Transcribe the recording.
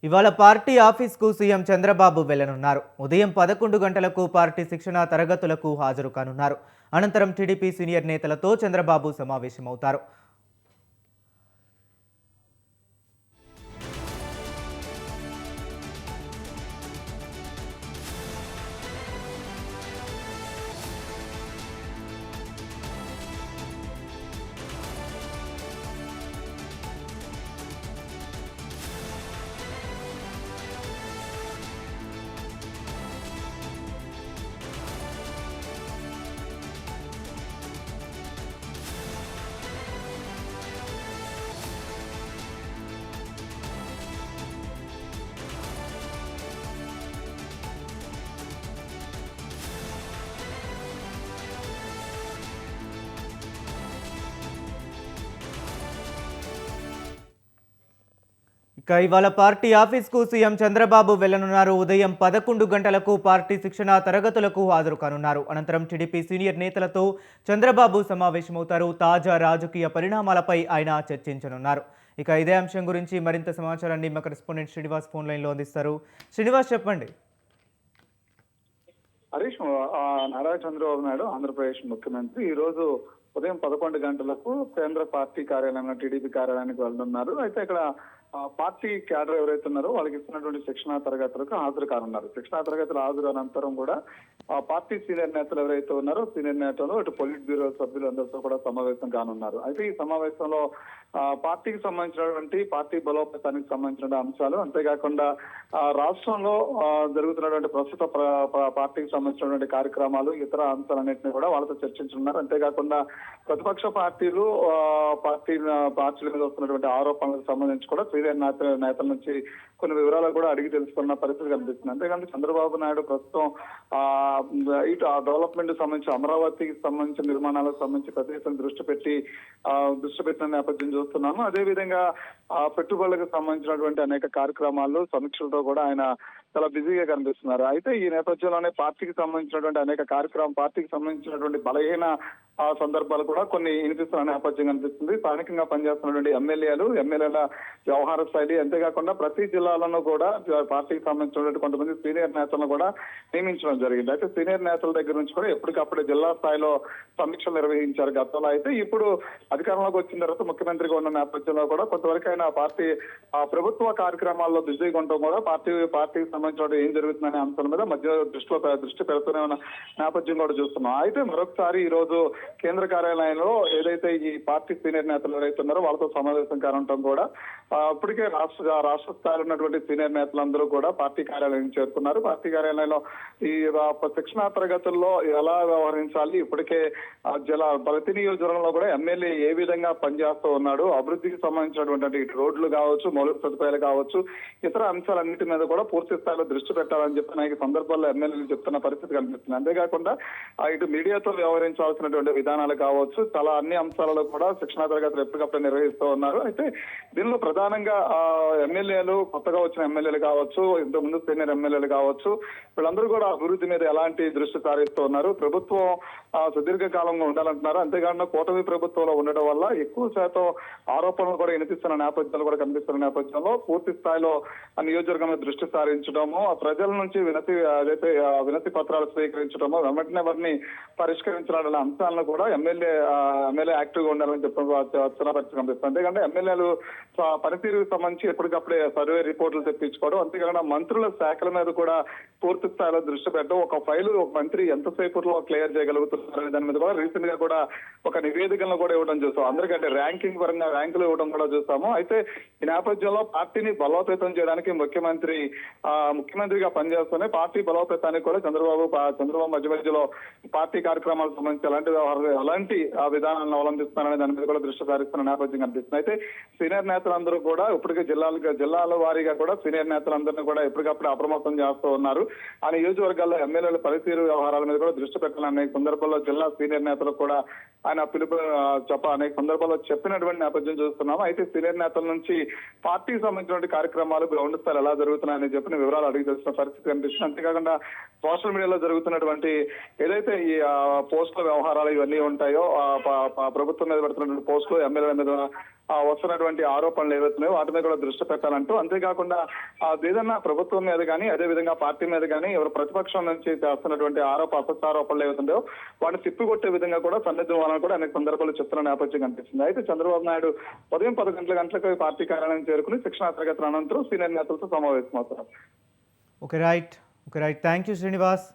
ఇవాళ పార్టీ ఆఫీస్కు సీఎం చంద్రబాబు వెళ్లనున్నారు. ఉదయం 11 గంటలకు పార్టీ శిక్షణా తరగతులకు హాజరు కానున్నారు. అనంతరం టీడీపీ సీనియర్ నేతలతో చంద్రబాబు సమావేశమవుతారు. ఇవాళ పార్టీ ఆఫీస్కు సీఎం చంద్రబాబు వెళ్లనున్నారు. ఉదయం 11 గంటలకు పార్టీ శిక్షణా తరగతులకు హాజరు కానున్నారు. అనంతరం టీడీపీ సీనియర్ నేతలతో చంద్రబాబు సమావేశమవుతారు. తాజా రాజకీయ పరిణామాలపై ఆయన చర్చించనున్నారు. ఇదే అంశం గురించి మరింత సమాచారాన్ని మా కరెస్పాండెంట్ శ్రీనివాస్ ఫోన్ లైన్లో అందిస్తారు. శ్రీనివాస్, చెప్పండి. హరీష్, నారా చంద్రబాబు నాయుడు ఆంధ్రప్రదేశ్ ముఖ్యమంత్రి ఈ రోజు ఉదయం 11 గంటలకు కేంద్ర పార్టీ కార్యాలయం టీడీపీ కార్యాలయానికి వెళ్తున్నారు. అయితే ఇక్కడ పార్టీ క్యాడర్ ఎవరైతే ఉన్నారో వాళ్ళకి ఇస్తున్నటువంటి శిక్షణా తరగతులకు హాజరు కానున్నారు. శిక్షణా తరగతులు హాజరు అనంతరం కూడా పార్టీ సీనియర్ నేతలు ఎవరైతే ఉన్నారో సీనియర్ నేతలు ఇటు పొలిట్ బ్యూరో సభ్యులు అందరితో కూడా సమావేశం కానున్నారు. అయితే ఈ సమావేశంలో పార్టీకి సంబంధించినటువంటి పార్టీ బలోపేతానికి సంబంధించిన అంశాలు, అంతేకాకుండా రాష్ట్రంలో జరుగుతున్నటువంటి ప్రస్తుత పార్టీకి సంబంధించినటువంటి కార్యక్రమాలు, ఇతర అంశాలన్నింటినీ కూడా వాళ్ళతో చర్చించున్నారు. అంతేకాకుండా ప్రతిపక్ష పార్టీలు పార్టీల మీద వస్తున్నటువంటి ఆరోపణలకు సంబంధించి కూడా సీనియర్ నేతల నుంచి కొన్ని వివరాలు కూడా అడిగి తెలుసుకున్న పరిస్థితి కనిపిస్తుంది. అంతేకాని చంద్రబాబు నాయుడు ప్రస్తుతం ఇటు డెవలప్మెంట్ సంబంధించి అమరావతికి సంబంధించిన నిర్మాణాలకు సంబంధించి ప్రత్యేకంగా దృష్టి పెట్టిన నేపథ్యం చూస్తున్నాము. అదేవిధంగా పెట్టుబడులకు సంబంధించినటువంటి అనేక కార్యక్రమాలు సమీక్షలతో కూడా ఆయన చాలా బిజీగా కనిపిస్తున్నారు. అయితే ఈ నేపథ్యంలోనే పార్టీకి సంబంధించినటువంటి బలహీన సందర్భాలు కూడా కొన్ని వినిపిస్తున్న నేపథ్యం కనిపిస్తుంది. స్థానికంగా పనిచేస్తున్నటువంటి ఎమ్మెల్యేల వ్యవహార శైలి, అంతేకాకుండా ప్రతి జిల్లాలను కూడా పార్టీకి సంబంధించినటువంటి కొంతమంది సీనియర్ నేతలను కూడా నియమించడం జరిగింది. అయితే సీనియర్ నేతల దగ్గర నుంచి కూడా ఎప్పటికప్పుడు జిల్లా స్థాయిలో సమీక్షలు నిర్వహించారు గతంలో. అయితే ఇప్పుడు అధికారంలోకి వచ్చిన తర్వాత ముఖ్యమంత్రిగా ఉన్న నేపథ్యంలో కూడా కొంతవరకు ఆయన పార్టీ ప్రభుత్వ కార్యక్రమాల్లో బిజీగా ఉండటం కూడా పార్టీకి సంబంధించిన ఏం జరుగుతుందనే అంశాల మీద మధ్య దృష్టి పెడుతూనే ఉన్న నేపథ్యం కూడా చూస్తున్నాం. అయితే మరొకసారి ఈ రోజు కేంద్ర కార్యాలయంలో ఏదైతే ఈ పార్టీ సీనియర్ నేతలు ఎవరైతే ఉన్నారో వాళ్ళతో సమావేశం కానుండటం కూడా ఇప్పటికే రాష్ట్ర స్థాయిలో ఉన్నటువంటి సీనియర్ నేతలందరూ కూడా పార్టీ కార్యాలయం చేరుకున్నారు. పార్టీ కార్యాలయంలో ఈ శిక్షణా తరగతుల్లో ఎలా వ్యవహరించాలి, ఇప్పటికే ప్రతి నియోజకవర్గంలో కూడా ఎమ్మెల్యే ఏ విధంగా పనిచేస్తూ ఉన్నాడు, అభివృద్ధికి సంబంధించినటువంటి ఇటు రోడ్లు కావచ్చు, మౌలిక సదుపాయాలు కావచ్చు, ఇతర అంశాలన్నిటి మీద కూడా పూర్తి స్థాయిలో దృష్టి పెట్టాలని చెప్పి అనేక సందర్భాల్లో ఎమ్మెల్యేలు చెప్తున్న పరిస్థితి కనిపిస్తుంది. అంతేకాకుండా ఇటు మీడియాతో వ్యవహరించాల్సినటువంటి విధానాలు కావచ్చు, చాలా అన్ని అంశాలలో కూడా శిక్షణా తరగతులు ఎప్పటికప్పుడు నిర్వహిస్తూ ఉన్నారు. అయితే దీనిలో ప్రధానంగా ఎమ్మెల్యేలు, కొత్తగా వచ్చిన ఎమ్మెల్యేలు కావచ్చు, ఇంతకుముందు సీనియర్ ఎమ్మెల్యేలు కావచ్చు, వీళ్ళందరూ కూడా అభివృద్ధి మీద ఎలాంటి దృష్టి సారిస్తూ ఉన్నారు. ప్రభుత్వం సుదీర్ఘకాలంగా ఉండాలంటున్నారు. అంతేకాకుండా కూటమి ప్రభుత్వంలో ఉండడం వల్ల ఎక్కువ శాతం ఆరోపణలు కూడా వినిపిస్తున్న నేపథ్యాలు కూడా కనిపిస్తున్న నేపథ్యంలో పూర్తి స్థాయిలో నియోజకవర్గం మీద దృష్టి సారించడము, ప్రజల నుంచి వినతి పత్రాలు స్వీకరించడము, వెంటనే వారిని పరిష్కరించాలనే అంశాలను కూడా ఎమ్మెల్యే యాక్టివ్ గా ఉండాలని చెప్పిన పరిస్థితి కనిపిస్తుంది. అంతేకాకుండా ఎమ్మెల్యేలు పనితీరుకు సంబంధించి ఎప్పటికప్పుడే సర్వే రిపోర్టులు తెప్పించుకోవడం, అంతేకాకుండా మంత్రుల శాఖల మీద కూడా పూర్తి స్థాయిలో దృష్టి పెట్టడం, ఒక ఫైలు ఒక మంత్రి ఎంతసేపట్లో క్లియర్ చేయగలుగుతున్నారనే దాని మీద కూడా రీసెంట్ గా కూడా ఒక నివేదికలను కూడా ఇవ్వడం చూస్తాం. అందరికంటే ర్యాంకింగ్ పరంగా ర్యాంకులు ఇవ్వడం కూడా చూస్తాము. అయితే ఈ నేపథ్యంలో పార్టీని బలోపేతం చేయడానికి ముఖ్యమంత్రిగా పనిచేస్తూనే పార్టీ బలోపేతానికి కూడా చంద్రబాబు మధ్యలో పార్టీ కార్యక్రమాలకు సంబంధించి ఎలాంటి విధానాలను అవలంబిస్తున్నారనే దాని మీద కూడా దృష్టి సారిస్తున్న నేపథ్యం కనిపిస్తుంది. అయితే సీనియర్ నేతలందరూ కూడా ఇప్పటికే జిల్లాల వారీగా కూడా సీనియర్ నేతలందరినీ కూడా ఎప్పటికప్పుడు అప్రమత్తం చేస్తూ ఉన్నారు. ఆ నియోజకవర్గాల్లో ఎమ్మెల్యేల పనితీరు వ్యవహారాల మీద కూడా దృష్టి పెట్టాలని అనేక సందర్భాల్లో జిల్లా సీనియర్ నేతలకు కూడా ఆయన పిలుపు అనేక సందర్భాల్లో చెప్పినటువంటి నేపథ్యం చూస్తున్నాము. అయితే సీనియర్ నేతల నుంచి పార్టీకి సంబంధించినటువంటి కార్యక్రమాలు గ్రౌండ్ స్థాయి ఎలా జరుగుతున్నాయని చెప్పిన వివరాలు అడిగి తెలుస్తున్న పరిస్థితి కనిపిస్తుంది. అంతేకాకుండా సోషల్ మీడియాలో జరుగుతున్నటువంటి ఏదైతే ఈ పోస్టుల వ్యవహారాలు ఇవన్నీ ఉంటాయో ప్రభుత్వం మీద పెడుతున్నటువంటి పోస్టులు, ఎమ్మెల్యేల మీద వస్తున్నటువంటి ఆరోపణలు ఏవైతున్నాయో వాటి మీద కూడా దృష్టి పెట్టాలంటూ, అంతేకాకుండా ఏదన్నా ప్రభుత్వం మీద కానీ అదే విధంగా పార్టీ మీద కానీ ఎవరు ప్రతిపక్షం నుంచి చేస్తున్నటువంటి అసత్యారోపణలు ఏవైతుందో వాటిని తిప్పికొట్టే విధంగా కూడా సన్నిధం అవ్వాలని కూడా అనేక సందర్భాలు చెప్తున్న నేపథ్యం కనిపిస్తుంది. అయితే చంద్రబాబు నాయుడు ఉదయం 10 గంటలకు పార్టీ కార్యాలయం చేరుకుని శిక్షణా తరగతుల అనంతరం సీనియర్ నేతలతో సమావేశమవుతారు. Okay right thank you Srinivas.